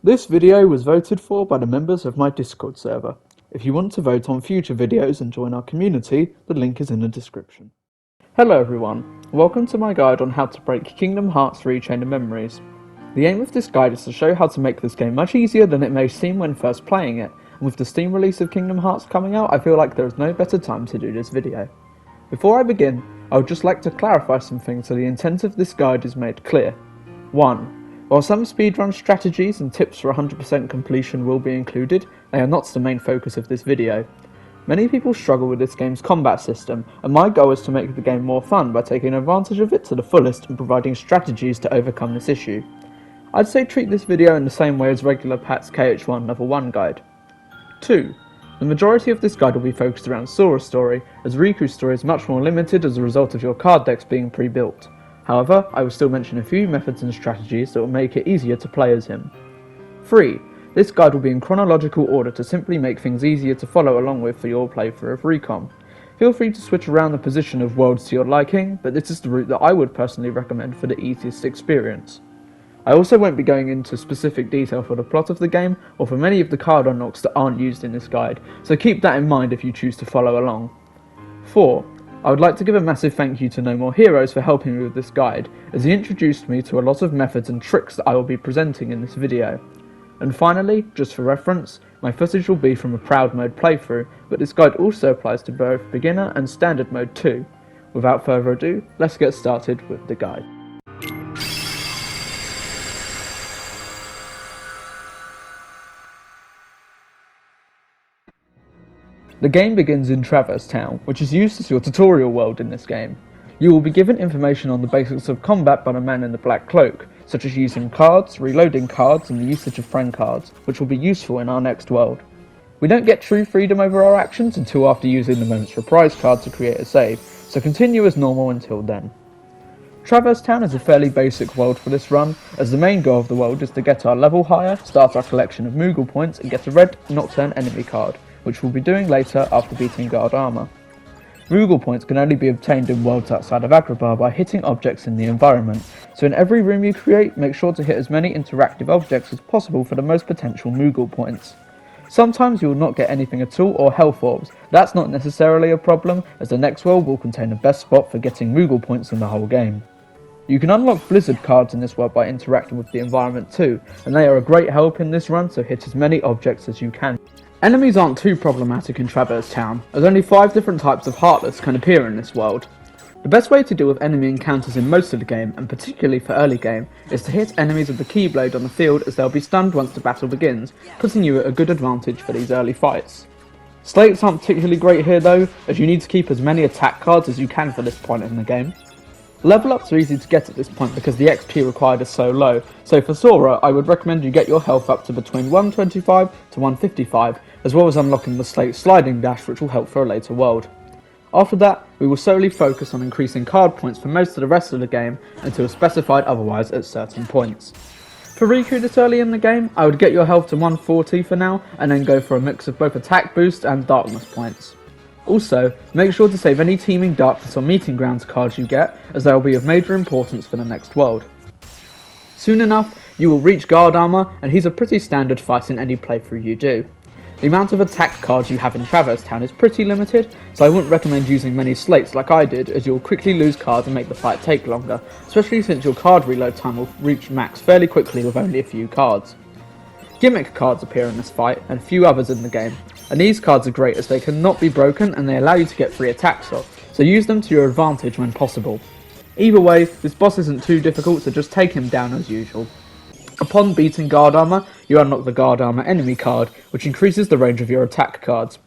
This video was voted for by the members of my Discord server. If you want to vote on future videos and join our community, the link is in the description. Hello everyone, welcome to my guide on how to break Kingdom Hearts 3 Chain of Memories. The aim of this guide is to show how to make this game much easier than it may seem when first playing it, and with the Steam release of Kingdom Hearts coming out, I feel like there is no better time to do this video. Before I begin, I would just like to clarify some things so the intent of this guide is made clear. 1. While some speedrun strategies and tips for 100% completion will be included, they are not the main focus of this video. Many people struggle with this game's combat system, and my goal is to make the game more fun by taking advantage of it to the fullest and providing strategies to overcome this issue. I'd say treat this video in the same way as regular Pat's KH1 Level 1 guide. 2. The majority of this guide will be focused around Sora's story, as Riku's story is much more limited as a result of your card decks being pre-built. However, I will still mention a few methods and strategies that will make it easier to play as him. 3. This guide will be in chronological order to simply make things easier to follow along with for your playthrough of Recon. Feel free to switch around the position of worlds to your liking, but this is the route that I would personally recommend for the easiest experience. I also won't be going into specific detail for the plot of the game, or for many of the card unlocks that aren't used in this guide, so keep that in mind if you choose to follow along. 4. I would like to give a massive thank you to No More Heroes for helping me with this guide, as he introduced me to a lot of methods and tricks that I will be presenting in this video. And finally, just for reference, my footage will be from a Proud Mode playthrough, but this guide also applies to both Beginner and Standard Mode too. Without further ado, let's get started with the guide. The game begins in Traverse Town, which is used as your tutorial world in this game. You will be given information on the basics of combat by the man in the black cloak, such as using cards, reloading cards, and the usage of friend cards, which will be useful in our next world. We don't get true freedom over our actions until after using the Moment's Reprise card to create a save, so continue as normal until then. Traverse Town is a fairly basic world for this run, as the main goal of the world is to get our level higher, start our collection of Moogle points, and get a red Nocturne enemy card, which we'll be doing later after beating Guard Armor. Moogle points can only be obtained in worlds outside of Agrabah by hitting objects in the environment, so in every room you create, make sure to hit as many interactive objects as possible for the most potential Moogle points. Sometimes you will not get anything at all or health orbs. That's not necessarily a problem, as the next world will contain the best spot for getting Moogle points in the whole game. You can unlock Blizzard cards in this world by interacting with the environment too, and they are a great help in this run, so hit as many objects as you can. Enemies aren't too problematic in Traverse Town, as only 5 different types of Heartless can appear in this world. The best way to deal with enemy encounters in most of the game, and particularly for early game, is to hit enemies with the Keyblade on the field as they'll be stunned once the battle begins, putting you at a good advantage for these early fights. Slates aren't particularly great here though, as you need to keep as many attack cards as you can for this point in the game. Level ups are easy to get at this point because the XP required is so low, so for Sora I would recommend you get your health up to between 125 to 155, as well as unlocking the Slate Sliding Dash, which will help for a later world. After that, we will solely focus on increasing card points for most of the rest of the game until specified otherwise at certain points. For Riku this early in the game, I would get your health to 140 for now, and then go for a mix of both attack boost and darkness points. Also, make sure to save any Teeming Darkness or Meeting Grounds cards you get, as they will be of major importance for the next world. Soon enough, you will reach Guard Armor, and he's a pretty standard fight in any playthrough you do. The amount of attack cards you have in Traverse Town is pretty limited, so I wouldn't recommend using many slates like I did, as you'll quickly lose cards and make the fight take longer, especially since your card reload time will reach max fairly quickly with only a few cards. Gimmick cards appear in this fight, and a few others in the game, and these cards are great as they cannot be broken and they allow you to get free attacks off, so use them to your advantage when possible. Either way, this boss isn't too difficult, so just take him down as usual. Upon beating Guard Armor, you unlock the Guard Armor enemy card, which increases the range of your attack cards.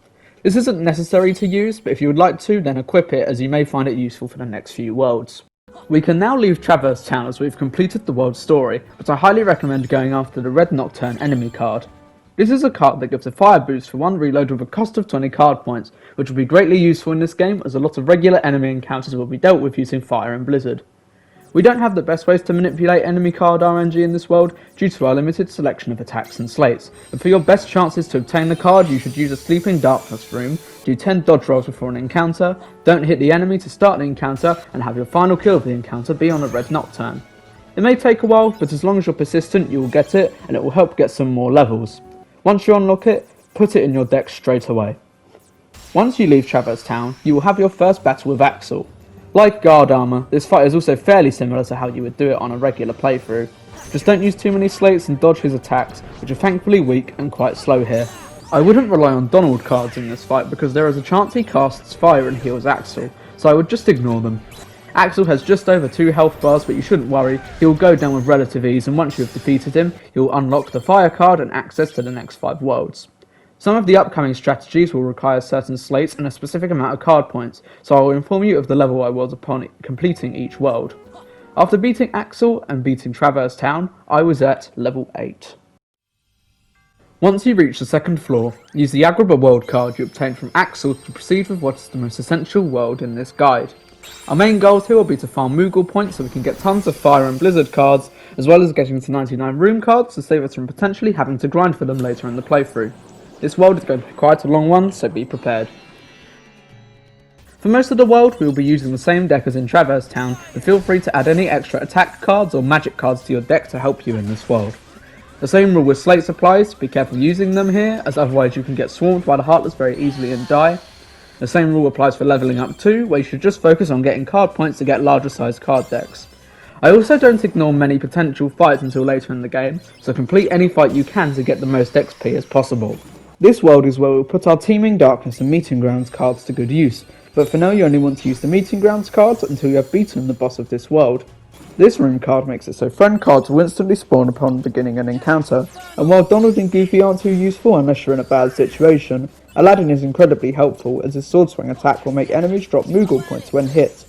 This isn't necessary to use, but if you would like to, then equip it, as you may find it useful for the next few worlds. We can now leave Traverse Town as we've completed the world's story, but I highly recommend going after the Red Nocturne enemy card. This is a card that gives a fire boost for 1 reload with a cost of 20 card points, which will be greatly useful in this game as a lot of regular enemy encounters will be dealt with using fire and blizzard. We don't have the best ways to manipulate enemy card RNG in this world due to our limited selection of attacks and slates, but for your best chances to obtain the card you should use a Sleeping Darkness room, do 10 dodge rolls before an encounter, don't hit the enemy to start the encounter, and have your final kill of the encounter be on a Red Nocturne. It may take a while, but as long as you're persistent, you will get it, and it will help get some more levels. Once you unlock it, put it in your deck straight away. Once you leave Traverse Town, you will have your first battle with Axel. Like guard armor, this fight is also fairly similar to how you would do it on a regular playthrough. Just don't use too many slates and dodge his attacks, which are thankfully weak and quite slow here. I wouldn't rely on Donald cards in this fight because there is a chance he casts fire and heals Axel, so I would just ignore them. Axel has just over 2 health bars, but you shouldn't worry, he will go down with relative ease, and once you have defeated him, you will unlock the fire card and access to the next 5 worlds. Some of the upcoming strategies will require certain slates and a specific amount of card points, so I will inform you of the level I was upon completing each world. After beating Axel and beating Traverse Town, I was at level 8. Once you reach the second floor, use the Agrabah world card you obtained from Axel to proceed with what is the most essential world in this guide. Our main goals here will be to farm Moogle points so we can get tons of fire and blizzard cards, as well as getting to 99 room cards to save us from potentially having to grind for them later in the playthrough. This world is going to be quite a long one, so be prepared. For most of the world, we will be using the same deck as in Traverse Town, but feel free to add any extra attack cards or magic cards to your deck to help you in this world. The same rule with slates applies, be careful using them here, as otherwise you can get swarmed by the Heartless very easily and die. The same rule applies for levelling up too, where you should just focus on getting card points to get larger sized card decks. I also don't ignore many potential fights until later in the game, so complete any fight you can to get the most XP as possible. This world is where we'll put our Teeming Darkness and Meeting Grounds cards to good use, but for now you only want to use the Meeting Grounds cards until you have beaten the boss of this world. This room card makes it so friend cards will instantly spawn upon beginning an encounter, and while Donald and Goofy aren't too useful unless you're in a bad situation, Aladdin is incredibly helpful as his sword swing attack will make enemies drop Moogle points when hit.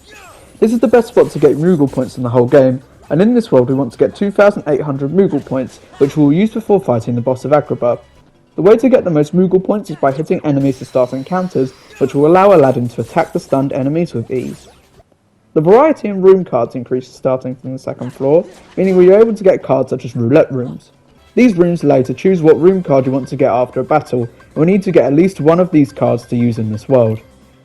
This is the best spot to get Moogle points in the whole game, and in this world we want to get 2,800 Moogle points, which we will use before fighting the boss of Agrabah. The way to get the most Moogle points is by hitting enemies to start encounters, which will allow Aladdin to attack the stunned enemies with ease. The variety in room cards increases starting from the second floor, meaning we are able to get cards such as roulette rooms. These rooms allow you to choose what room card you want to get after a battle, and we need to get at least one of these cards to use in this world.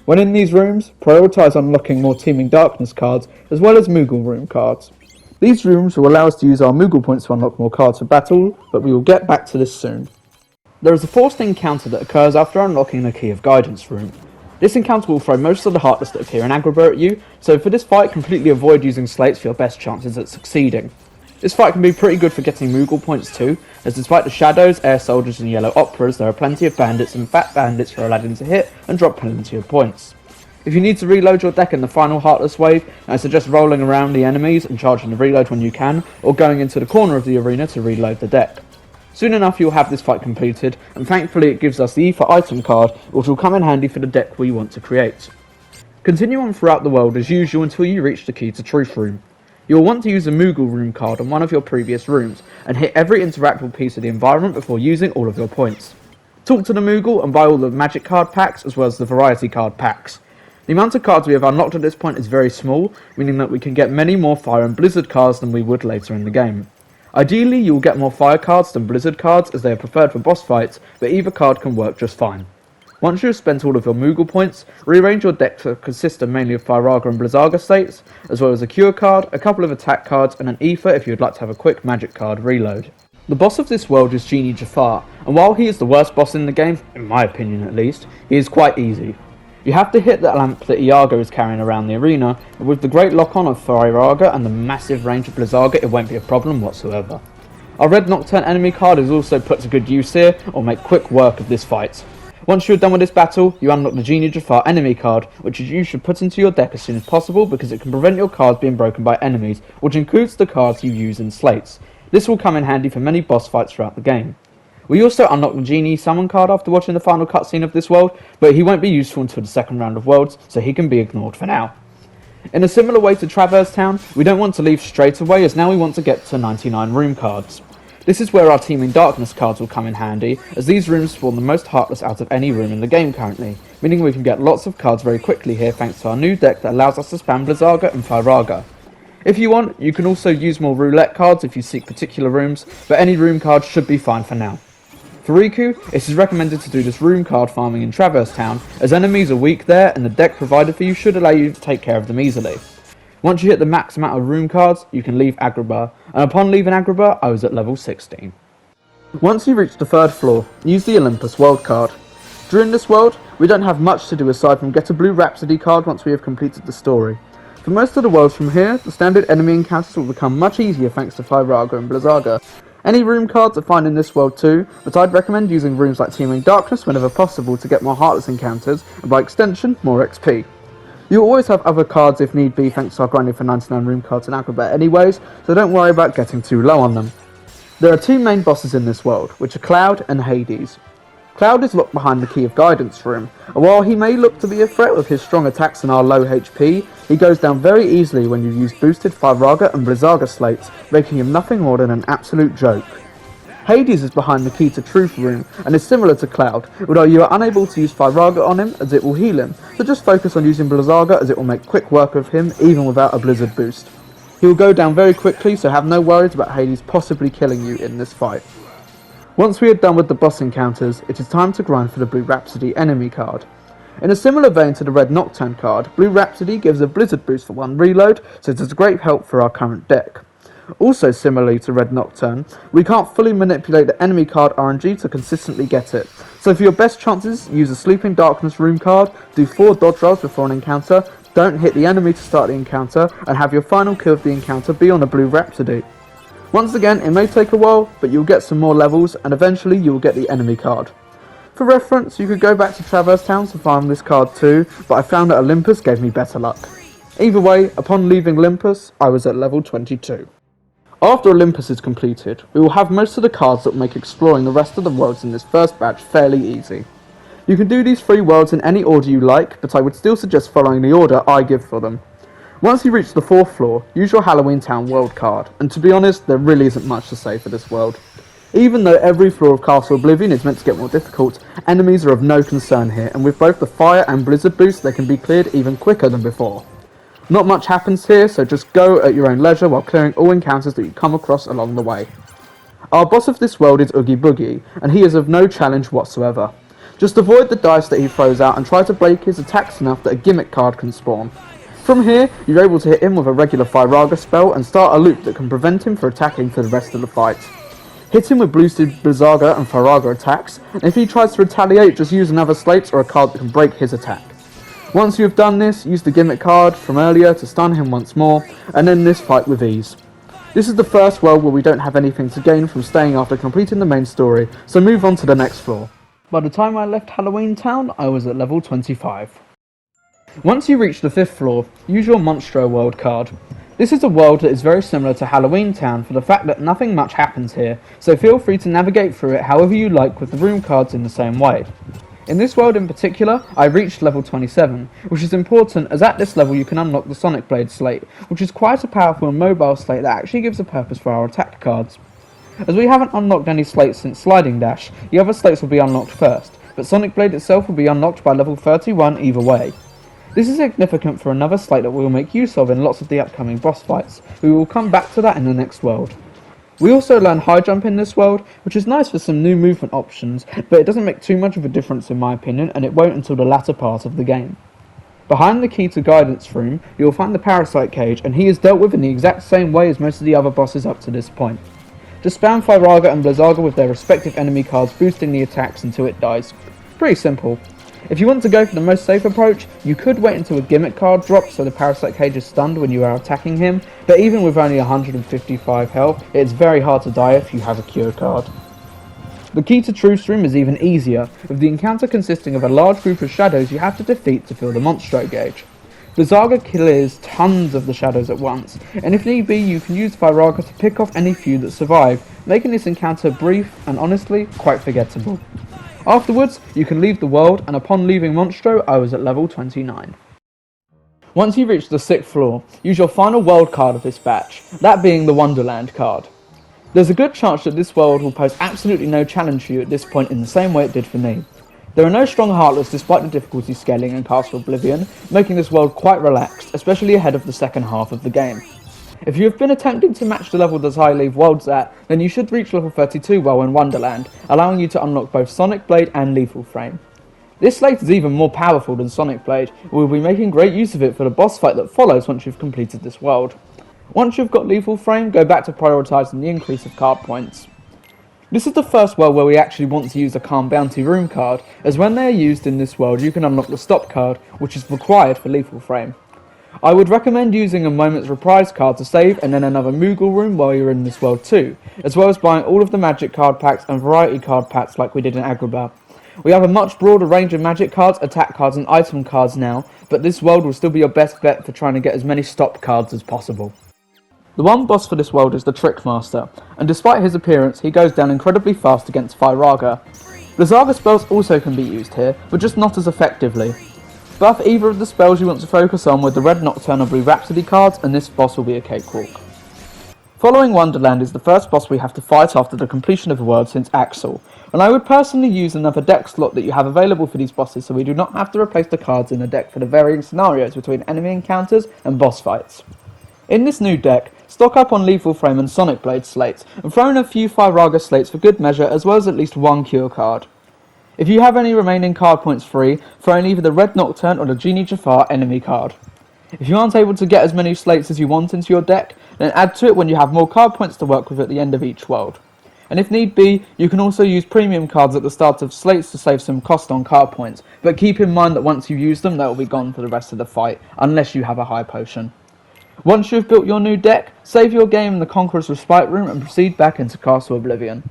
When in these rooms, prioritise unlocking more Teeming Darkness cards, as well as Moogle room cards. These rooms will allow us to use our Moogle points to unlock more cards for battle, but we will get back to this soon. There is a forced encounter that occurs after unlocking the Key of Guidance room. This encounter will throw most of the Heartless that appear in Agrabah at you, so for this fight completely avoid using slates for your best chances at succeeding. This fight can be pretty good for getting Moogle points too, as despite the Shadows, Air Soldiers and Yellow Operas, there are plenty of bandits and fat bandits for Aladdin to hit and drop plenty of points. If you need to reload your deck in the final Heartless wave, I suggest rolling around the enemies and charging the reload when you can, or going into the corner of the arena to reload the deck. Soon enough you'll have this fight completed, and thankfully it gives us the E for item card, which will come in handy for the deck we want to create. Continue on throughout the world as usual until you reach the Key to Truth room. You will want to use a Moogle room card on one of your previous rooms, and hit every interactable piece of the environment before using all of your points. Talk to the Moogle and buy all the magic card packs as well as the variety card packs. The amount of cards we have unlocked at this point is very small, meaning that we can get many more Fire and Blizzard cards than we would later in the game. Ideally, you will get more Fire cards than Blizzard cards as they are preferred for boss fights, but either card can work just fine. Once you have spent all of your Moogle points, rearrange your deck to consist of mainly of Firaga and Blizzaga states, as well as a Cure card, a couple of attack cards, and an Ether if you would like to have a quick magic card reload. The boss of this world is Genie Jafar, and while he is the worst boss in the game, in my opinion at least, he is quite easy. You have to hit the lamp that Iago is carrying around the arena, and with the great lock-on of Firaga and the massive range of Blizzaga, it won't be a problem whatsoever. Our red Nocturne enemy card is also put to good use here, or make quick work of this fight. Once you are done with this battle, you unlock the Genie Jafar enemy card, which you should put into your deck as soon as possible because it can prevent your cards being broken by enemies, which includes the cards you use in slates. This will come in handy for many boss fights throughout the game. We also unlock the Genie Summon card after watching the final cutscene of this world, but he won't be useful until the second round of worlds, so he can be ignored for now. In a similar way to Traverse Town, we don't want to leave straight away as now we want to get to 99 room cards. This is where our Teeming Darkness cards will come in handy, as these rooms spawn the most Heartless out of any room in the game currently, meaning we can get lots of cards very quickly here thanks to our new deck that allows us to spam Blizzaga and Firaga. If you want, you can also use more roulette cards if you seek particular rooms, but any room cards should be fine for now. For Riku, it is recommended to do this room card farming in Traverse Town, as enemies are weak there and the deck provided for you should allow you to take care of them easily. Once you hit the max amount of room cards, you can leave Agrabah, and upon leaving Agrabah, I was at level 16. Once you reach the 3rd floor, use the Olympus world card. During this world, we don't have much to do aside from get a blue Rhapsody card once we have completed the story. For most of the worlds from here, the standard enemy encounters will become much easier thanks to Firaga and Blizzaga. Any room cards are fine in this world too, but I'd recommend using rooms like Teeming Darkness whenever possible to get more Heartless encounters, and by extension, more XP. You'll always have other cards if need be thanks to our grinding for 99 room cards in Agrabah anyways, so don't worry about getting too low on them. There are 2 main bosses in this world, which are Cloud and Hades. Cloud is locked behind the Key of Guidance room, and while he may look to be a threat with his strong attacks and our low HP, he goes down very easily when you use boosted Firaga and Blizzaga slates, making him nothing more than an absolute joke. Hades is behind the Key to Truth room, and is similar to Cloud, although you are unable to use Firaga on him as it will heal him, so just focus on using Blizzaga as it will make quick work of him even without a Blizzard boost. He will go down very quickly, so have no worries about Hades possibly killing you in this fight. Once we are done with the boss encounters, it is time to grind for the Blue Rhapsody enemy card. In a similar vein to the Red Nocturne card, Blue Rhapsody gives a Blizzard boost for 1 reload, so it is a great help for our current deck. Also similarly to Red Nocturne, we can't fully manipulate the enemy card RNG to consistently get it, so for your best chances, use a Sleeping Darkness room card, do 4 dodge rolls before an encounter, don't hit the enemy to start the encounter, and have your final kill of the encounter be on a Blue Rhapsody. Once again, it may take a while, but you'll get some more levels, and eventually you will get the enemy card. For reference, you could go back to Traverse Town to farm this card too, but I found that Olympus gave me better luck. Either way, upon leaving Olympus, I was at level 22. After Olympus is completed, we will have most of the cards that will make exploring the rest of the worlds in this first batch fairly easy. You can do these 3 worlds in any order you like, but I would still suggest following the order I give for them. Once you reach the 4th floor, use your Halloween Town world card, and to be honest, there really isn't much to say for this world. Even though every floor of Castle Oblivion is meant to get more difficult, enemies are of no concern here, and with both the fire and blizzard boost they can be cleared even quicker than before. Not much happens here, so just go at your own leisure while clearing all encounters that you come across along the way. Our boss of this world is Oogie Boogie, and he is of no challenge whatsoever. Just avoid the dice that he throws out and try to break his attacks enough that a gimmick card can spawn. From here, you're able to hit him with a regular Firaga spell and start a loop that can prevent him from attacking for the rest of the fight. Hit him with boosted Blizzaga and Firaga attacks, and if he tries to retaliate, just use another slate or a card that can break his attack. Once you have done this, use the gimmick card from earlier to stun him once more, and end this fight with ease. This is the first world where we don't have anything to gain from staying after completing the main story, so move on to the next floor. By the time I left Halloween Town, I was at level 25. Once you reach the 5th floor, use your Monstro world card. This is a world that is very similar to Halloween Town for the fact that nothing much happens here, so feel free to navigate through it however you like with the room cards in the same way. In this world in particular, I reached level 27, which is important as at this level you can unlock the Sonic Blade slate, which is quite a powerful and mobile slate that actually gives a purpose for our attack cards. As we haven't unlocked any slates since Sliding Dash, the other slates will be unlocked first, but Sonic Blade itself will be unlocked by level 31 either way. This is significant for another slate that we will make use of in lots of the upcoming boss fights. We will come back to that in the next world. We also learn high jump in this world, which is nice for some new movement options, but it doesn't make too much of a difference in my opinion, and it won't until the latter part of the game. Behind the Key to Guidance room, you will find the Parasite Cage, and he is dealt with in the exact same way as most of the other bosses up to this point. Just spam Firaga and Blizzaga with their respective enemy cards boosting the attacks until it dies. Pretty simple. If you want to go for the most safe approach, you could wait until a gimmick card drops so the Parasite Cage is stunned when you are attacking him, but even with only 155 health, it is very hard to die if you have a cure card. The Key to Truth room is even easier, with the encounter consisting of a large group of shadows you have to defeat to fill the Monstro gauge. Blizzaga clears tons of the shadows at once, and if need be you can use Firaga to pick off any few that survive, making this encounter brief and honestly quite forgettable. Afterwards, you can leave the world, and upon leaving Monstro, I was at level 29. Once you reach the 6th floor, use your final world card of this batch, that being the Wonderland card. There's a good chance that this world will pose absolutely no challenge for you at this point in the same way it did for me. There are no strong Heartless despite the difficulty scaling in Castle Oblivion, making this world quite relaxed, especially ahead of the second half of the game. If you have been attempting to match the level that I leave worlds at, then you should reach level 32 while in Wonderland, allowing you to unlock both Sonic Blade and Lethal Frame. This slate is even more powerful than Sonic Blade, and we'll be making great use of it for the boss fight that follows once you've completed this world. Once you've got Lethal Frame, go back to prioritising the increase of card points. This is the first world where we actually want to use a Calm Bounty Room card, as when they are used in this world you can unlock the Stop card, which is required for Lethal Frame. I would recommend using a Moment's Reprise card to save and then another Moogle Room while you're in this world too, as well as buying all of the magic card packs and variety card packs like we did in Agrabah. We have a much broader range of magic cards, attack cards and item cards now, but this world will still be your best bet for trying to get as many Stop cards as possible. The one boss for this world is the Trickmaster, and despite his appearance, he goes down incredibly fast against Firaga. Blizzaga spells also can be used here, but just not as effectively. Buff either of the spells you want to focus on with the Red Nocturne or Blue Rhapsody cards, and this boss will be a cakewalk. Following Wonderland is the first boss we have to fight after the completion of the world since Axel, and I would personally use another deck slot that you have available for these bosses so we do not have to replace the cards in the deck for the varying scenarios between enemy encounters and boss fights. In this new deck, stock up on Lethal Frame and Sonic Blade slates, and throw in a few Firaga slates for good measure as well as at least one Cure card. If you have any remaining card points free, throw in either the Red Nocturne or the Genie Jafar enemy card. If you aren't able to get as many slates as you want into your deck, then add to it when you have more card points to work with at the end of each world. And if need be, you can also use premium cards at the start of slates to save some cost on card points, but keep in mind that once you use them, they will be gone for the rest of the fight, unless you have a high potion. Once you've built your new deck, save your game in the Conqueror's Respite Room and proceed back into Castle Oblivion.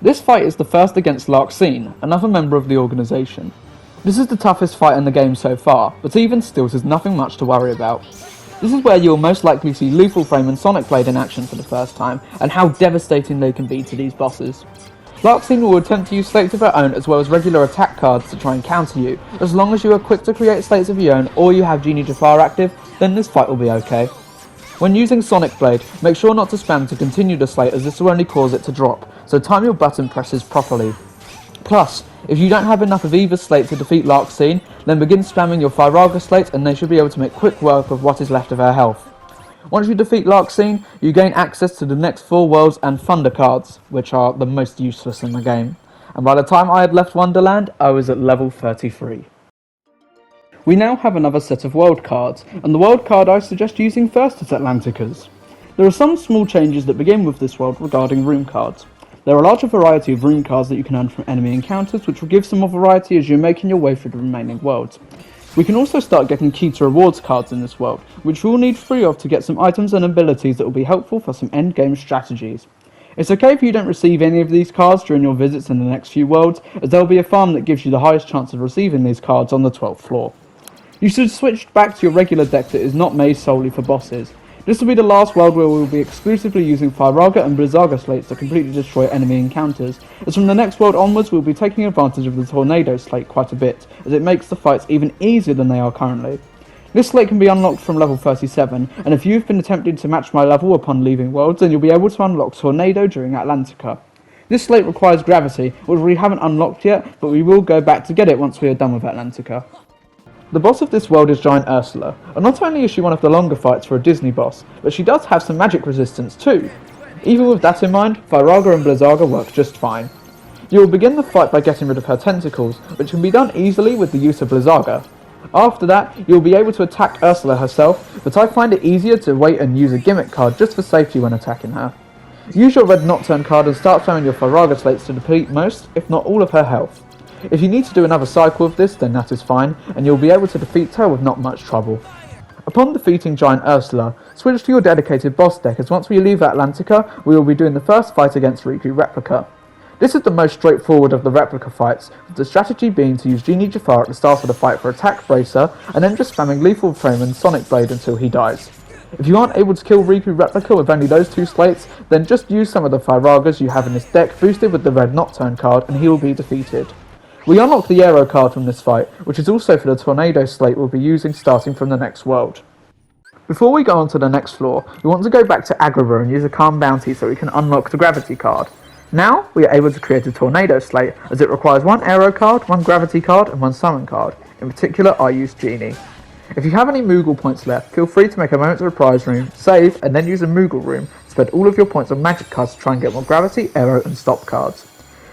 This fight is the first against Larxene, another member of the organisation. This is the toughest fight in the game so far, but even still there's nothing much to worry about. This is where you will most likely see Lethal Frame and Sonic Blade in action for the first time, and how devastating they can be to these bosses. Larxene will attempt to use slates of her own as well as regular attack cards to try and counter you. As long as you are quick to create slates of your own or you have Genie Jafar active, then this fight will be okay. When using Sonic Blade, make sure not to spam to continue the slate as this will only cause it to drop, so time your button presses properly. Plus, if you don't have enough of either slate to defeat Larxene, then begin spamming your Firaga slate and they should be able to make quick work of what is left of her health. Once you defeat Larxene, you gain access to the next 4 worlds and Thunder cards, which are the most useless in the game. And by the time I had left Wonderland, I was at level 33. We now have another set of world cards, and the world card I suggest using first is Atlantica's. There are some small changes that begin with this world regarding room cards. There are a larger variety of room cards that you can earn from enemy encounters, which will give some more variety as you're making your way through the remaining worlds. We can also start getting key to rewards cards in this world, which we will need 3 of to get some items and abilities that will be helpful for some endgame strategies. It's okay if you don't receive any of these cards during your visits in the next few worlds, as there will be a farm that gives you the highest chance of receiving these cards on the 12th floor. You should switch back to your regular deck that is not made solely for bosses. This will be the last world where we will be exclusively using Firaga and Blizzaga slates to completely destroy enemy encounters, as from the next world onwards we will be taking advantage of the Tornado slate quite a bit, as it makes the fights even easier than they are currently. This slate can be unlocked from level 37, and if you've been attempting to match my level upon leaving worlds, then you'll be able to unlock Tornado during Atlantica. This slate requires Gravity, which we haven't unlocked yet, but we will go back to get it once we are done with Atlantica. The boss of this world is Giant Ursula, and not only is she one of the longer fights for a Disney boss, but she does have some magic resistance too. Even with that in mind, Firaga and Blizzaga work just fine. You will begin the fight by getting rid of her tentacles, which can be done easily with the use of Blizzaga. After that, you will be able to attack Ursula herself, but I find it easier to wait and use a gimmick card just for safety when attacking her. Use your Red Nocturne card and start spamming your Firaga slates to deplete most, if not all of her health. If you need to do another cycle of this, then that is fine, and you'll be able to defeat her with not much trouble. Upon defeating Giant Ursula, switch to your dedicated boss deck, as once we leave Atlantica, we will be doing the first fight against Riku Replica. This is the most straightforward of the replica fights, with the strategy being to use Genie Jafar at the start of the fight for attack bracer, and then just spamming Lethal Frame and Sonic Blade until he dies. If you aren't able to kill Riku Replica with only those 2 slates, then just use some of the Firagas you have in this deck boosted with the Red Nocturne card and he will be defeated. We unlock the Aero card from this fight, which is also for the Tornado slate we'll be using starting from the next world. Before we go on to the next floor, we want to go back to Agrabah and use a Calm Bounty so we can unlock the Gravity card. Now, we are able to create a Tornado slate, as it requires 1 Aero card, 1 Gravity card, and 1 Summon card. In particular, I use Genie. If you have any Moogle points left, feel free to make a Moment's Reprise room, save, and then use a Moogle room to spend all of your points on magic cards to try and get more Gravity, Aero, and Stop cards.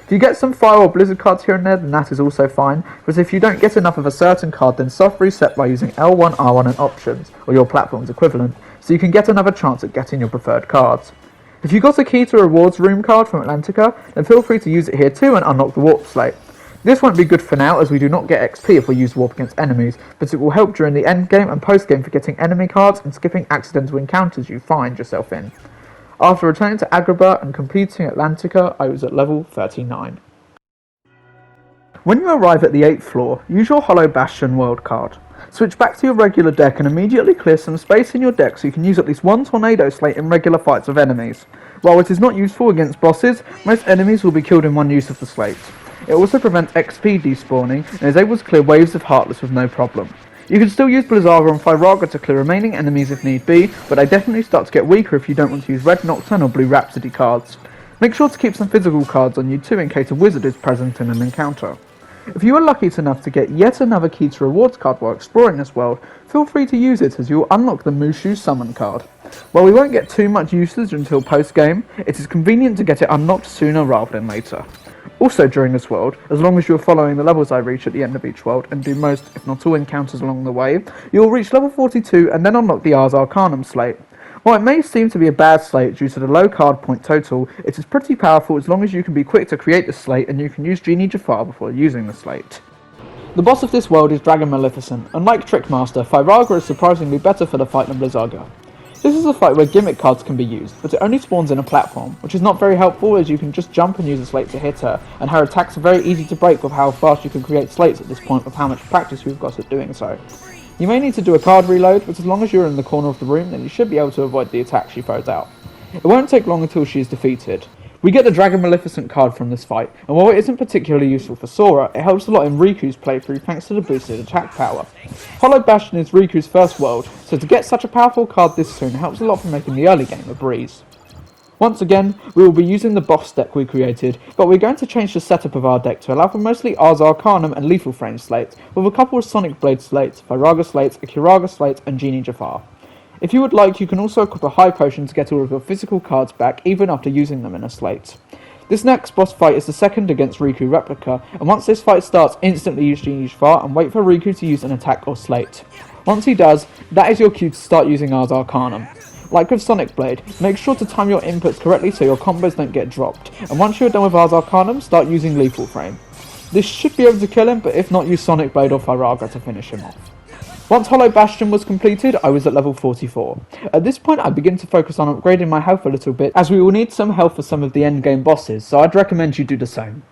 If you get some fire or blizzard cards here and there, then that is also fine, but if you don't get enough of a certain card, then soft reset by using L1, R1 and options, or your platform's equivalent, so you can get another chance at getting your preferred cards. If you got a key to rewards room card from Atlantica, then feel free to use it here too and unlock the warp slate. This won't be good for now, as we do not get XP if we use warp against enemies, but it will help during the end game and post game for getting enemy cards and skipping accidental encounters you find yourself in. After returning to Agrabah and completing Atlantica, I was at level 39. When you arrive at the 8th floor, use your Hollow Bastion world card. Switch back to your regular deck and immediately clear some space in your deck so you can use at least one tornado slate in regular fights with enemies. While it is not useful against bosses, most enemies will be killed in one use of the slate. It also prevents XP despawning and is able to clear waves of Heartless with no problem. You can still use Blizzaga and Firaga to clear remaining enemies if need be, but they definitely start to get weaker if you don't want to use Red Nocturne or Blue Rhapsody cards. Make sure to keep some physical cards on you too in case a wizard is present in an encounter. If you are lucky enough to get yet another key to rewards card while exploring this world, feel free to use it as you will unlock the Mushu summon card. While we won't get too much usage until post-game, it is convenient to get it unlocked sooner rather than later. Also during this world, as long as you are following the levels I reach at the end of each world and do most, if not all, encounters along the way, you will reach level 42 and then unlock the Ars Arcanum slate. While it may seem to be a bad slate due to the low card point total, it is pretty powerful as long as you can be quick to create the slate and you can use Genie Jafar before using the slate. The boss of this world is Dragon Maleficent, and like Trickmaster, Firaga is surprisingly better for the fight than Blizzaga. This is a fight where gimmick cards can be used, but it only spawns in a platform, which is not very helpful as you can just jump and use a slate to hit her, and her attacks are very easy to break with how fast you can create slates at this point with how much practice you've got at doing so. You may need to do a card reload, but as long as you're in the corner of the room, then you should be able to avoid the attack she throws out. It won't take long until she is defeated. We get the Dragon Maleficent card from this fight, and while it isn't particularly useful for Sora, it helps a lot in Riku's playthrough thanks to the boosted attack power. Hollow Bastion is Riku's first world, so to get such a powerful card this soon helps a lot from making the early game a breeze. Once again, we will be using the boss deck we created, but we're going to change the setup of our deck to allow for mostly Ars Arcanum and Lethal Frame slates, with a couple of Sonic Blade slates, Firaga slates, Akiraga slates, and Genie Jafar. If you would like, you can also equip a high potion to get all of your physical cards back, even after using them in a slate. This next boss fight is the second against Riku Replica, and once this fight starts, instantly use Genie Jafar and wait for Riku to use an attack or slate. Once he does, that is your cue to start using Ars Arcanum. Like with Sonic Blade, make sure to time your inputs correctly so your combos don't get dropped, and once you're done with Ars Arcanum, start using Lethal Frame. This should be able to kill him, but if not, use Sonic Blade or Firaga to finish him off. Once Hollow Bastion was completed, I was at level 44. At this point I begin to focus on upgrading my health a little bit, as we will need some health for some of the endgame bosses, so I'd recommend you do the same.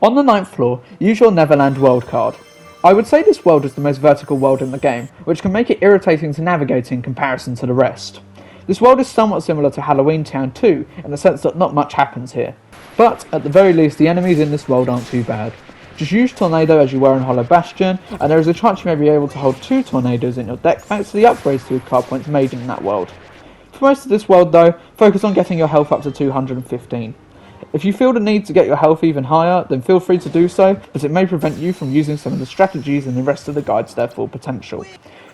On the 9th floor, use your Neverland world card. I would say this world is the most vertical world in the game, which can make it irritating to navigate in comparison to the rest. This world is somewhat similar to Halloween Town 2, in the sense that not much happens here. But, at the very least, the enemies in this world aren't too bad. Just use Tornado as you were in Hollow Bastion, and there is a chance you may be able to hold 2 Tornadoes in your deck thanks to the upgrades to card points made in that world. For most of this world though, focus on getting your health up to 215. If you feel the need to get your health even higher, then feel free to do so, but it may prevent you from using some of the strategies in the rest of the guides to their full potential.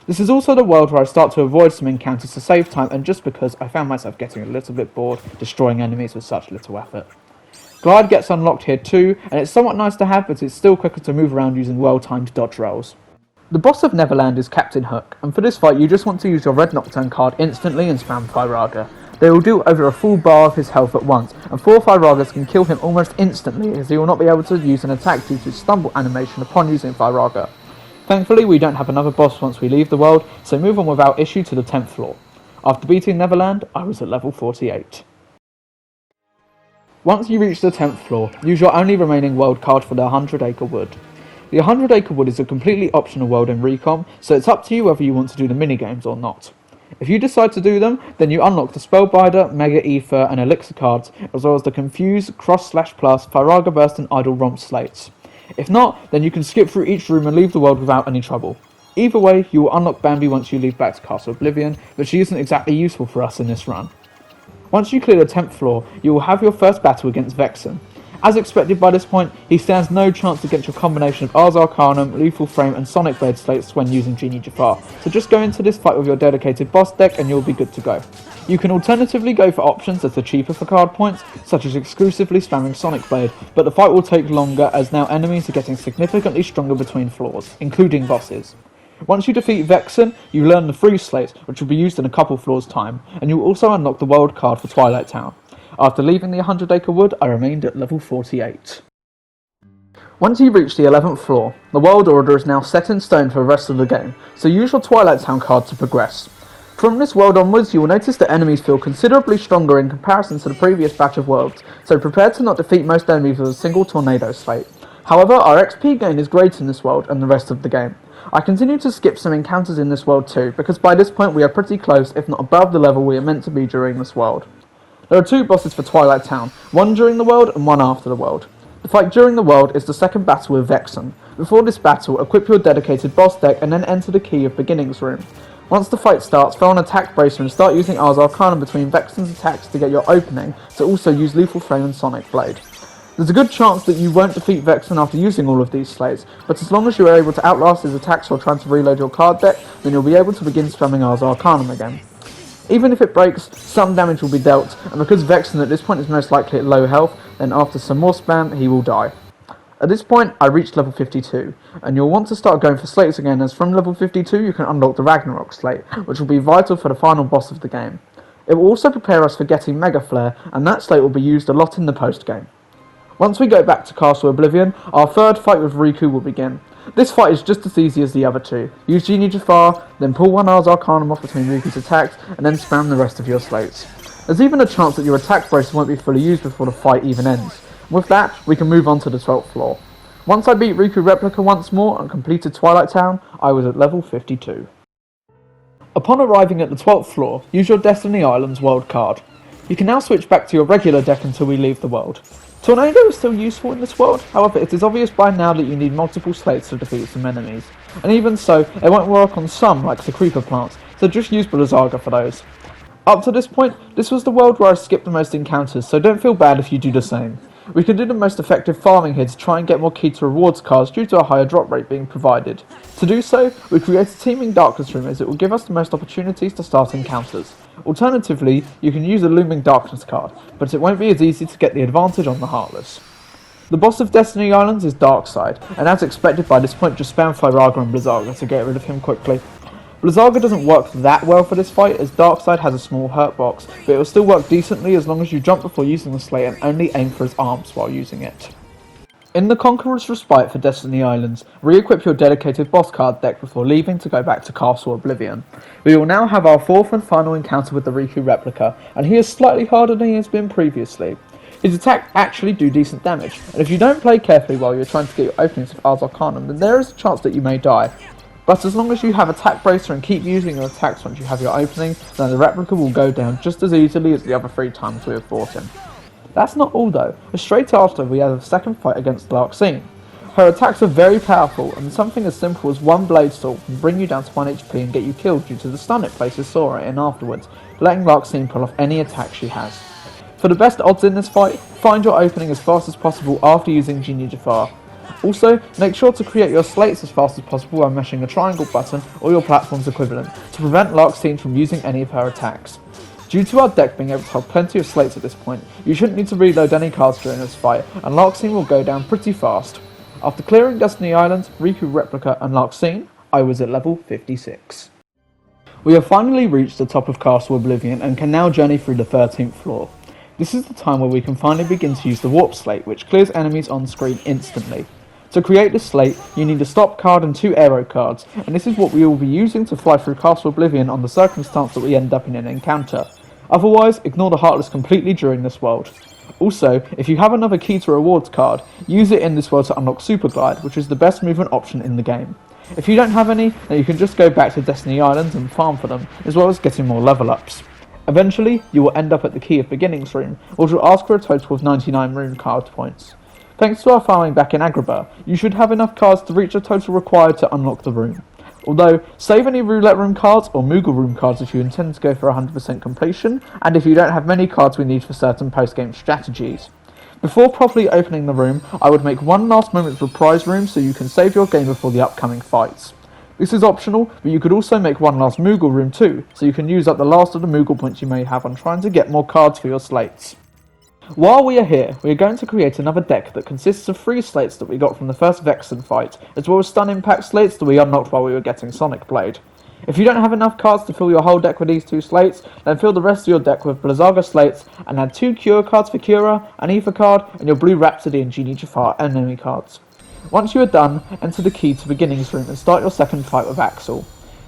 This is also the world where I start to avoid some encounters to save time, and just because I found myself getting a little bit bored destroying enemies with such little effort. Glide gets unlocked here too, and it's somewhat nice to have, but it's still quicker to move around using well-timed dodge rolls. The boss of Neverland is Captain Hook, and for this fight you just want to use your Red Nocturne card instantly and spam Firaga. They will do over a full bar of his health at once, and 4 Firagas can kill him almost instantly as he will not be able to use an attack due to his stumble animation upon using Firaga. Thankfully we don't have another boss once we leave the world, so move on without issue to the 10th floor. After beating Neverland, I was at level 48. Once you reach the 10th floor, use your only remaining world card for the 100 Acre Wood. The 100 Acre Wood is a completely optional world in Recom, so it's up to you whether you want to do the minigames or not. If you decide to do them, then you unlock the Spellbinder, Mega Ether and Elixir cards, as well as the Confuse, Cross/Plus, Firaga Burst and Idle Romp slates. If not, then you can skip through each room and leave the world without any trouble. Either way, you will unlock Bambi once you leave back to Castle Oblivion, but she isn't exactly useful for us in this run. Once you clear the 10th floor, you will have your first battle against Vexen. As expected by this point, he stands no chance against your combination of Ars Arcanum, Lethal Frame and Sonic Blade slates when using Genie Jafar, so just go into this fight with your dedicated boss deck and you'll be good to go. You can alternatively go for options that are cheaper for card points, such as exclusively spamming Sonic Blade, but the fight will take longer as now enemies are getting significantly stronger between floors, including bosses. Once you defeat Vexen, you learn the Freeze Slate, which will be used in a couple floors' time, and you will also unlock the world card for Twilight Town. After leaving the 100 Acre Wood, I remained at level 48. Once you reach the 11th floor, the world order is now set in stone for the rest of the game, so use your Twilight Town card to progress. From this world onwards, you will notice that enemies feel considerably stronger in comparison to the previous batch of worlds, so prepare to not defeat most enemies with a single tornado slate. However, our XP gain is greater in this world and the rest of the game. I continue to skip some encounters in this world too, because by this point we are pretty close, if not above the level we are meant to be during this world. There are 2 bosses for Twilight Town, one during the world and one after the world. The fight during the world is the second battle with Vexen. Before this battle, equip your dedicated boss deck and then enter the Key of Beginnings room. Once the fight starts, throw an attack bracer and start using Ars Arcana between Vexen's attacks to get your opening, to also use Lethal Frame and Sonic Blade. There's a good chance that you won't defeat Vexen after using all of these slates, but as long as you are able to outlast his attacks while trying to reload your card deck, then you'll be able to begin spamming Ars Arcanum again. Even if it breaks, some damage will be dealt, and because Vexen at this point is most likely at low health, then after some more spam, he will die. At this point, I reached level 52, and you'll want to start going for slates again, as from level 52 you can unlock the Ragnarok slate, which will be vital for the final boss of the game. It will also prepare us for getting Mega Flare, and that slate will be used a lot in the post-game. Once we go back to Castle Oblivion, our third fight with Riku will begin. This fight is just as easy as the other 2. Use Genie Jafar, then pull one Ars Arcanum off between Riku's attacks, and then spam the rest of your slates. There's even a chance that your attack brace won't be fully used before the fight even ends. With that, we can move on to the 12th floor. Once I beat Riku Replica once more and completed Twilight Town, I was at level 52. Upon arriving at the 12th floor, use your Destiny Islands world card. You can now switch back to your regular deck until we leave the world. Tornado is still useful in this world, however it is obvious by now that you need multiple slates to defeat some enemies. And even so, it won't work on some, like the creeper plants, so just use Blizzaga for those. Up to this point, this was the world where I skipped the most encounters, so don't feel bad if you do the same. We can do the most effective farming here to try and get more key to rewards cards due to a higher drop rate being provided. To do so, we create a Teeming Darkness room as it will give us the most opportunities to start encounters. Alternatively, you can use a Looming Darkness card, but it won't be as easy to get the advantage on the Heartless. The boss of Destiny Islands is Darkseid, and as expected by this point just spam Firaga and Blizzaga to get rid of him quickly. Blizzaga doesn't work that well for this fight as Darkseid has a small hurt box, but it will still work decently as long as you jump before using the slate and only aim for his arms while using it. In the Conqueror's Respite for Destiny Islands, re-equip your dedicated boss card deck before leaving to go back to Castle Oblivion. We will now have our 4th and final encounter with the Riku Replica, and he is slightly harder than he has been previously. His attacks actually do decent damage, and if you don't play carefully while you're trying to get your openings with Ars Arcanum, then there is a chance that you may die. But as long as you have Attack Bracer and keep using your attacks once you have your opening, then the Replica will go down just as easily as the other 3 times we have fought him. That's not all though, as straight after we have a second fight against Larxene. Her attacks are very powerful, and something as simple as one Blade Storm can bring you down to 1 HP and get you killed due to the stun it places Sora in afterwards, letting Larxene pull off any attack she has. For the best odds in this fight, find your opening as fast as possible after using Genie Jafar. Also, make sure to create your slates as fast as possible by mashing a triangle button or your platform's equivalent, to prevent Larxene from using any of her attacks. Due to our deck being able to have plenty of slates at this point, you shouldn't need to reload any cards during this fight, and Larxene will go down pretty fast. After clearing Destiny Islands, Riku Replica and Larxene, I was at level 56. We have finally reached the top of Castle Oblivion and can now journey through the 13th floor. This is the time where we can finally begin to use the Warp Slate, which clears enemies on screen instantly. To create this slate, you need a stop card and 2 arrow cards, and this is what we will be using to fly through Castle Oblivion on the circumstance that we end up in an encounter. Otherwise, ignore the Heartless completely during this world. Also, if you have another Key to Rewards card, use it in this world to unlock Super Glide, which is the best movement option in the game. If you don't have any, then you can just go back to Destiny Islands and farm for them, as well as getting more level ups. Eventually, you will end up at the Key of Beginnings room, which will ask for a total of 99 rune card points. Thanks to our farming back in Agrabah, you should have enough cards to reach the total required to unlock the room. Although, save any roulette room cards or Moogle room cards if you intend to go for 100% completion, and if you don't have many cards we need for certain post-game strategies. Before properly opening the room, I would make one last moment reprise room so you can save your game before the upcoming fights. This is optional, but you could also make one last Moogle room too, so you can use up the last of the Moogle points you may have on trying to get more cards for your slates. While we are here, we are going to create another deck that consists of 3 slates that we got from the first Vexen fight, as well as stun impact slates that we unlocked while we were getting Sonic Blade. If you don't have enough cards to fill your whole deck with these 2 slates, then fill the rest of your deck with Blizzaga slates and add 2 Cure cards for Cura, an Aether card, and your Blue Rhapsody and Genie Jafar enemy cards. Once you are done, enter the key to Beginnings Room and start your second fight with Axel.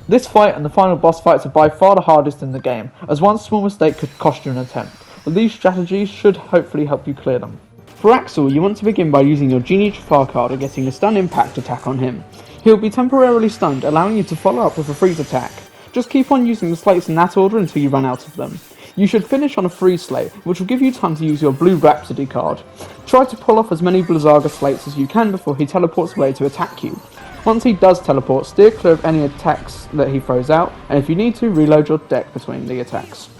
This fight and the final boss fights are by far the hardest in the game, as one small mistake could cost you an attempt, but these strategies should hopefully help you clear them. For Axel, you want to begin by using your Genie Jafar card and getting a stun impact attack on him. He will be temporarily stunned, allowing you to follow up with a freeze attack. Just keep on using the slates in that order until you run out of them. You should finish on a freeze slate, which will give you time to use your Blue Rhapsody card. Try to pull off as many Blizzaga slates as you can before he teleports away to attack you. Once he does teleport, steer clear of any attacks that he throws out, and if you need to, reload your deck between the attacks.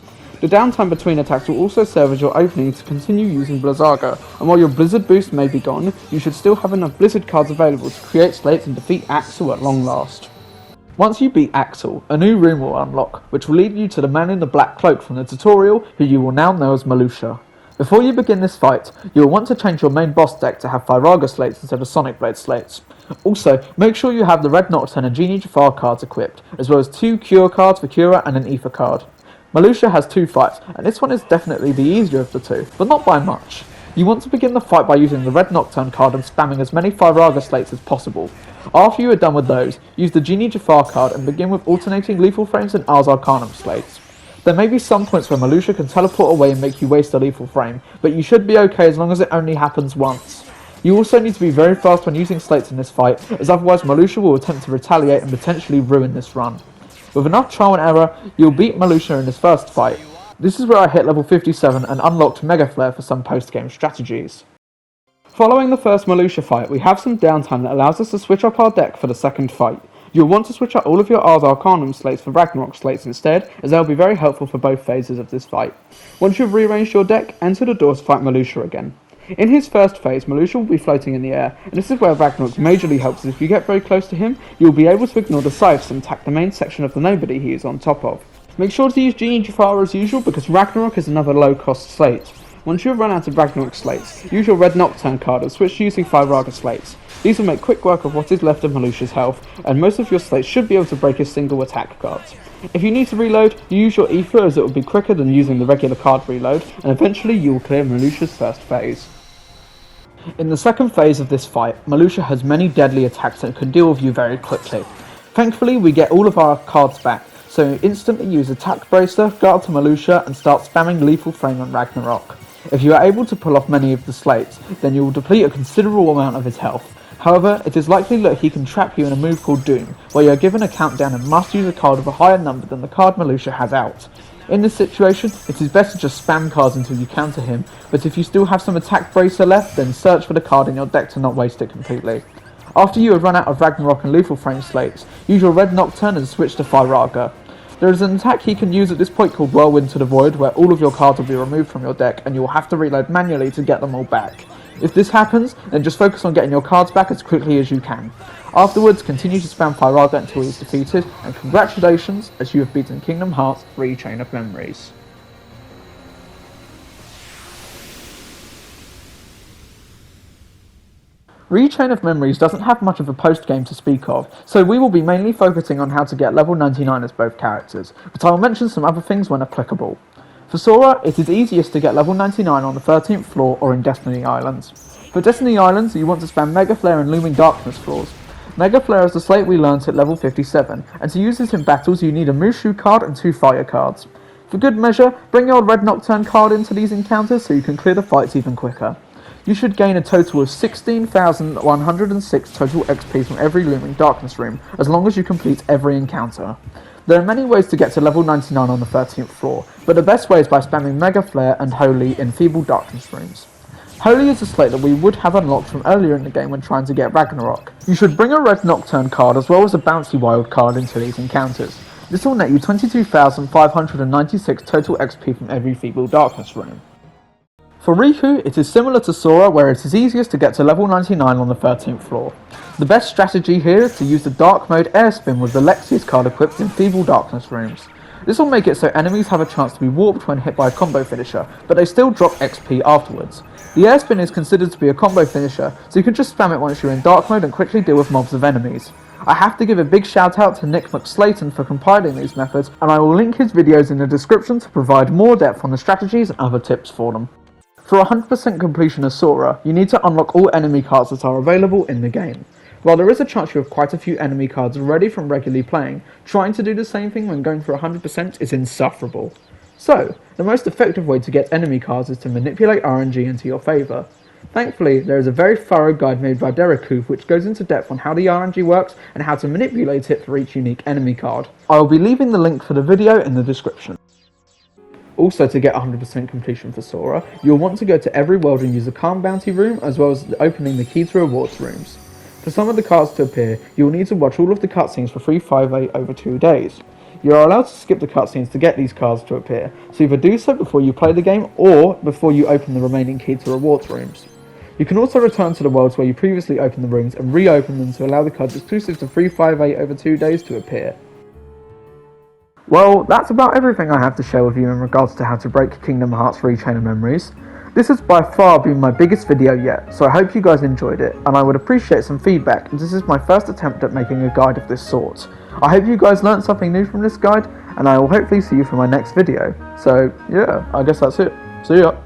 The downtime between attacks will also serve as your opening to continue using Blizzaga, and while your Blizzard boost may be gone, you should still have enough Blizzard cards available to create slates and defeat Axel at long last. Once you beat Axel, a new room will unlock, which will lead you to the man in the black cloak from the tutorial, who you will now know as Malusha. Before you begin this fight, you will want to change your main boss deck to have Firaga slates instead of Sonic Blade slates. Also, make sure you have the Red Nocturne and Genie Jafar cards equipped, as well as 2 Cure cards for Cura and an Aether card. Malusha has 2 fights, and this one is definitely the easier of the 2, but not by much. You want to begin the fight by using the Red Nocturne card and spamming as many Firaga slates as possible. After you are done with those, use the Genie Jafar card and begin with alternating Lethal Frames and Ars Arcanum slates. There may be some points where Malusha can teleport away and make you waste a Lethal Frame, but you should be okay as long as it only happens once. You also need to be very fast when using slates in this fight, as otherwise Malusha will attempt to retaliate and potentially ruin this run. With enough trial and error, you'll beat Malusha in his first fight. This is where I hit level 57 and unlocked Mega Flare for some post-game strategies. Following the first Malusha fight, we have some downtime that allows us to switch up our deck for the second fight. You'll want to switch out all of your Ars Arcanum slates for Ragnarok slates instead, as they'll be very helpful for both phases of this fight. Once you've rearranged your deck, enter the door to fight Malusha again. In his first phase, Malusha will be floating in the air, and this is where Ragnarok majorly helps, as if you get very close to him, you'll be able to ignore the scythes and attack the main section of the nobody he is on top of. Make sure to use Genie Jafar as usual, because Ragnarok is another low-cost slate. Once you have run out of Ragnarok slates, use your Red Nocturne card and switch to using Firaga slates. These will make quick work of what is left of Malusha's health, and most of your slates should be able to break his single attack cards. If you need to reload, you use your Aether, as it will be quicker than using the regular card reload, and eventually you will clear Malusha's first phase. In the second phase of this fight, Malusha has many deadly attacks that can deal with you very quickly. Thankfully, we get all of our cards back, so instantly use Attack Bracer, guard to Malusha, and start spamming Lethal Frame on Ragnarok. If you are able to pull off many of the slates, then you will deplete a considerable amount of his health. However, it is likely that he can trap you in a move called Doom, where you are given a countdown and must use a card with a higher number than the card Malusha has out. In this situation, it is best to just spam cards until you counter him, but if you still have some Attack Bracer left, then search for the card in your deck to not waste it completely. After you have run out of Ragnarok and Lethal Frame slates, use your Red Nocturne and switch to Firaga. There is an attack he can use at this point called Whirlwind to the Void, where all of your cards will be removed from your deck and you will have to reload manually to get them all back. If this happens, then just focus on getting your cards back as quickly as you can. Afterwards, continue to spam Firaga until he is defeated, and congratulations, as you have beaten Kingdom Hearts 3 Chain of Memories. Chain of Memories doesn't have much of a post-game to speak of, so we will be mainly focusing on how to get level 99 as both characters, but I will mention some other things when applicable. For Sora, it is easiest to get level 99 on the 13th floor or in Destiny Islands. For Destiny Islands, you want to spam Mega Flare and Looming Darkness floors. Mega Flare is the slate we learnt at level 57, and to use this in battles you need a Mushu card and 2 fire cards. For good measure, bring your Red Nocturne card into these encounters so you can clear the fights even quicker. You should gain a total of 16,106 total XP from every Looming Darkness room, as long as you complete every encounter. There are many ways to get to level 99 on the 13th floor, but the best way is by spamming Mega Flare and Holy in Feeble Darkness rooms. Holy is a slate that we would have unlocked from earlier in the game when trying to get Ragnarok. You should bring a Red Nocturne card as well as a Bouncy Wild card into these encounters. This will net you 22,596 total XP from every Feeble Darkness room. For Riku, it is similar to Sora, where it is easiest to get to level 99 on the 13th floor. The best strategy here is to use the Dark Mode Air Spin with the Lexius card equipped in Feeble Darkness rooms. This will make it so enemies have a chance to be warped when hit by a combo finisher, but they still drop XP afterwards. The Air Spin is considered to be a combo finisher, so you can just spam it once you're in Dark Mode and quickly deal with mobs of enemies. I have to give a big shout out to Nick McSlayton for compiling these methods, and I will link his videos in the description to provide more depth on the strategies and other tips for them. For 100% completion of Sora, you need to unlock all enemy cards that are available in the game. While there is a chance you have quite a few enemy cards already from regularly playing, trying to do the same thing when going for 100% is insufferable. So, the most effective way to get enemy cards is to manipulate RNG into your favour. Thankfully, there is a very thorough guide made by Dereku which goes into depth on how the RNG works and how to manipulate it for each unique enemy card. I will be leaving the link for the video in the description. Also, to get 100% completion for Sora, you'll want to go to every world and use the Calm Bounty room as well as opening the Key to Rewards rooms. For some of the cards to appear, you will need to watch all of the cutscenes for 358 over 2 days. You are allowed to skip the cutscenes to get these cards to appear, so either do so before you play the game or before you open the remaining Key to Rewards rooms. You can also return to the worlds where you previously opened the rooms and reopen them to allow the cards exclusive to 358 over 2 days to appear. Well, that's about everything I have to share with you in regards to how to break Kingdom Hearts 3 Chain of Memories. This has by far been my biggest video yet, so I hope you guys enjoyed it, and I would appreciate some feedback as this is my first attempt at making a guide of this sort. I hope you guys learned something new from this guide, and I will hopefully see you for my next video. So yeah, I guess that's it. See ya!